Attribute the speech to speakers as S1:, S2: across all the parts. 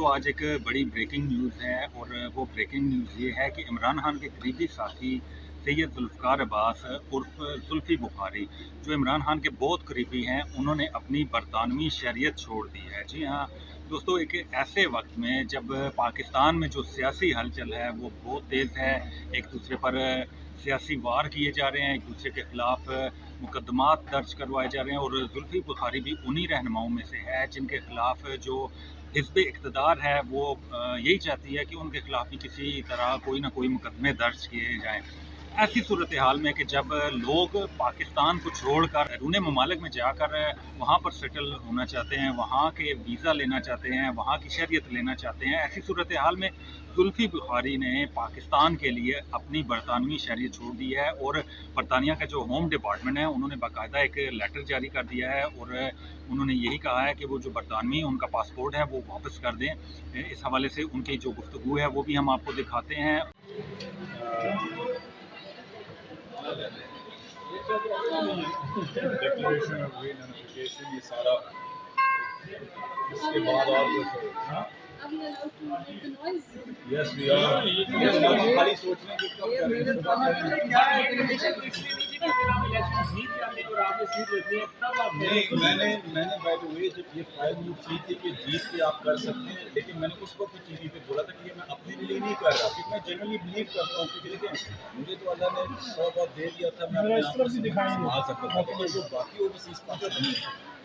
S1: दोस्तों आज एक बड़ी ब्रेकिंग न्यूज़ है और वो ब्रेकिंग न्यूज़ ये है कि इमरान खान के करीबी साथी सैयद जुल्फ़िकार अब्बास उर्फ जुल्फ़ी बुखारी जो इमरान खान के बहुत करीबी हैं, उन्होंने अपनी बरतानवी शहरियत छोड़ दी है। जी हाँ दोस्तों, एक ऐसे वक्त में जब पाकिस्तान में जो सियासी हलचल है वो बहुत तेज़ है, एक दूसरे पर सियासी वार किए जा रहे हैं, एक दूसरे के खिलाफ मुकदमात दर्ज करवाए जा रहे हैं और जुल्फ़ी बुखारी भी उन्हीं रहनुमाओं में से है जिनके खिलाफ जो हिज़्ब इक़्तिदार है वो यही चाहती है कि उनके खिलाफ भी किसी तरह कोई ना कोई मुकदमे दर्ज किए जाएँ। ऐसी सूरत हाल में कि जब लोग पाकिस्तान को छोड़कर बैरून ममालिक में जाकर वहाँ पर सेटल होना चाहते हैं, वहाँ के वीज़ा लेना चाहते हैं, वहाँ की शहरियत लेना चाहते हैं, ऐसी सूरत हाल में जुल्फ़ी बुखारी ने पाकिस्तान के लिए अपनी बरतानवी शहरियत छोड़ दी है और बरतानिया का जो होम डिपार्टमेंट है उन्होंने बाकायदा एक लेटर जारी कर दिया है और उन्होंने यही कहा है कि वो जो बरतानवी उनका पासपोर्ट है वो वापस कर दें। इस हवाले से उनकी जो गुफ्तगू है वो भी हम आपको दिखाते हैं।
S2: डिक्लेरेशन और रीनोटिफिकेशन ये सारा इसके बाद और यस वी आर खाली सोचने की कब नहीं मैंने बाय द वे जब ये फाइल मूव की थी कि जीत के आप कर सकते हैं, लेकिन मैंने उस वक्त टीवी पे बोला था कि ये मैं अपने लिए नहीं कर रहा, क्योंकि मैं जनरली बिलीव करता हूँ कि देखें मुझे तो अल्लाह ने बहुत दे दिया था, मैं अपने आप को संभाल सकता था, लेकिन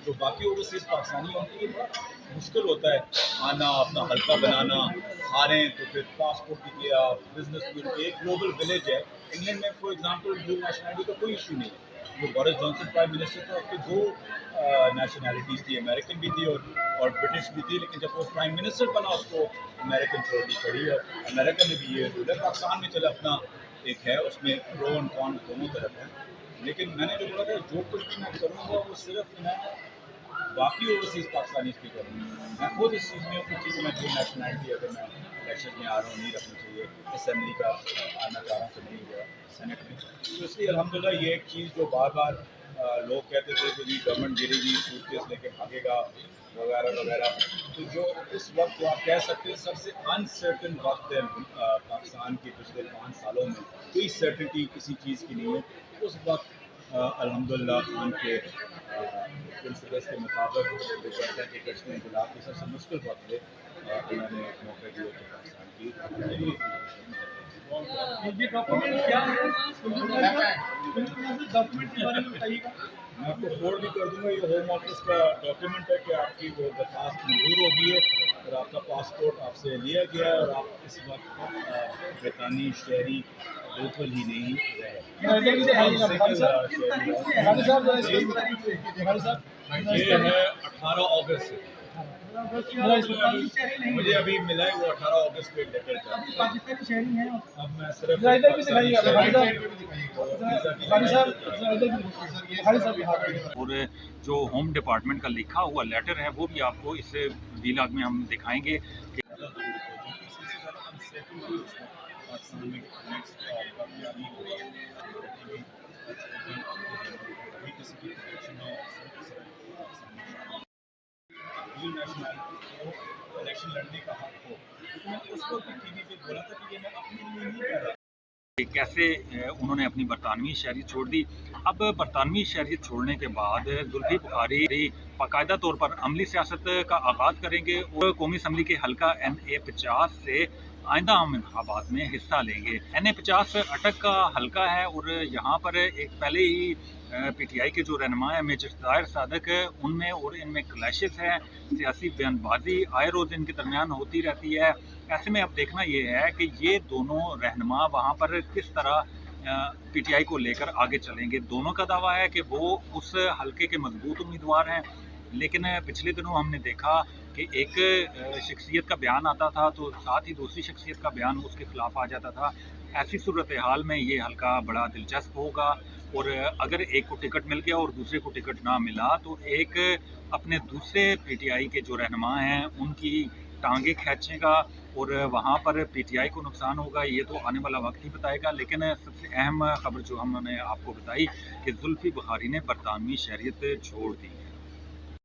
S2: जो बाकी ओवरसीज़ पाकिस्तानी उनके लिए बड़ा मुश्किल होता है आना, अपना हल्का बनाना, हारें तो फिर पासपोर्ट की लिया, बिजनेस की एक ग्लोबल विलेज है। इंग्लैंड में फॉर एग्जांपल ड्यूल नेशनलिटी का कोई इशू नहीं है। जो बोरिस जॉनसन प्राइम मिनिस्टर था उसकी दो नेशनलिटीज़ थी, अमेरिकन भी थी और ब्रिटिश भी थी, लेकिन जब वो प्राइम मिनिस्टर बना उसको अमेरिकन छोड़नी पड़ी और अमेरिका में भी ये रूल है। पाकिस्तान में चले अपना एक है, उसमें प्रो एंड कॉन दोनों तरफ है, लेकिन मैंने जो बोला था जो कुछ भी मैं करूँगा वो सिर्फ मैं बाकी ओवरसीज़ पाकिस्तानीज़ की करूँगा। मैं खुद इस चीज़ में कुछ चीज़ मैं जो नेशनलिटी अगर मैं इलेक्शन में आ रहा हूँ नहीं रखनी चाहिए, असेंबली का आना चाह रहा हूँ तो नहीं हुआ सेनेट में, तो इसलिए अल्हम्दुलिल्लाह ये एक चीज़ जो बार बार लोग कहते थे कि जी गवर्नमेंट गिरेगी, सूटकेस लेके भागेगा वगैरह वगैरह, तो जो इस वक्त जो आप कह सकते हैं सबसे अनसर्टन वक्त है पाकिस्तान के पिछले 5 सालों में, कोई सर्टनिटी किसी चीज़ की नहीं है। उस वक्त अल्हम्दुलिल्लाह उनके प्रिंसिपल्स के मुताबिक जो कहते हैं कि कश्मीर इंकलाब के सबसे मुश्किल वक्त में उन्होंने मौका दिया कि पाकिस्तान की ये डॉक्यूमेंट क्या है, डॉक्यूमेंट के बारे में बताइएगा। मैं आपको फोर्ड भी कर दूंगा, ये होम ऑफिस का डॉक्यूमेंट है कि आपकी वो दरख्वास्त मंजूर होगी है और आपका पासपोर्ट आपसे लिया गया है और आप इस वक्त ब्रितानी शहरी बिल्कुल ही नहीं रहे। ये है 18 अगस्त से, मुझे अभी मिला है वो 18 अगस्त को लेकर पाकिस्तानी शहरी हैं। अब मैं सिर्फ
S1: और जो होम डिपार्टमेंट का लिखा हुआ लेटर है वो भी आपको इस वीलॉग में हम दिखाएंगे कि
S2: इलेक्शन लड़ने का हक हो, तो मैं उसको भी टीवी पे बोला था कि ये मैं अपने लिए नहीं कर रहा।
S1: कैसे उन्होंने अपनी बरतानवी शहरियत छोड़ दी। अब बरतानवी शहरियत छोड़ने के बाद जुल्फ़ी बुखारी बाकायदा तौर पर अमली सियासत का आगाज़ करेंगे और कौमी असम्बली के हल्का NA-50 से आइंदा आम इंतखाबात में हिस्सा लेंगे। NA-50 अटक का हल्का है और यहाँ पर एक पहले ही PTI के जो रहनुमा है मेजर ताहिर सादिक, उनमें और इनमें क्लैशेस हैं, सियासी बयानबाजी आए रोज़ इनके दरमियान होती रहती है। ऐसे में अब देखना ये है कि ये दोनों रहनुमा वहाँ पर किस तरह PTI को लेकर आगे चलेंगे। दोनों का दावा है कि वो उस हल्के के मजबूत उम्मीदवार हैं, लेकिन पिछले दिनों हमने देखा कि एक शख्सियत का बयान आता था तो साथ ही दूसरी शख्सियत का बयान उसके खिलाफ आ जाता था। ऐसी सूरत हाल में ये हल्का बड़ा दिलचस्प होगा और अगर एक को टिकट मिल गया और दूसरे को टिकट ना मिला तो एक अपने दूसरे PTI के जो रहनुमा हैं उनकी टांगे खींचेगा और वहाँ पर PTI को नुकसान होगा। ये तो आने वाला वक्त ही बताएगा, लेकिन सबसे अहम खबर जो हमने आपको बताई कि जुल्फ़ी बुखारी ने बरतानवी शहरियत छोड़ दी।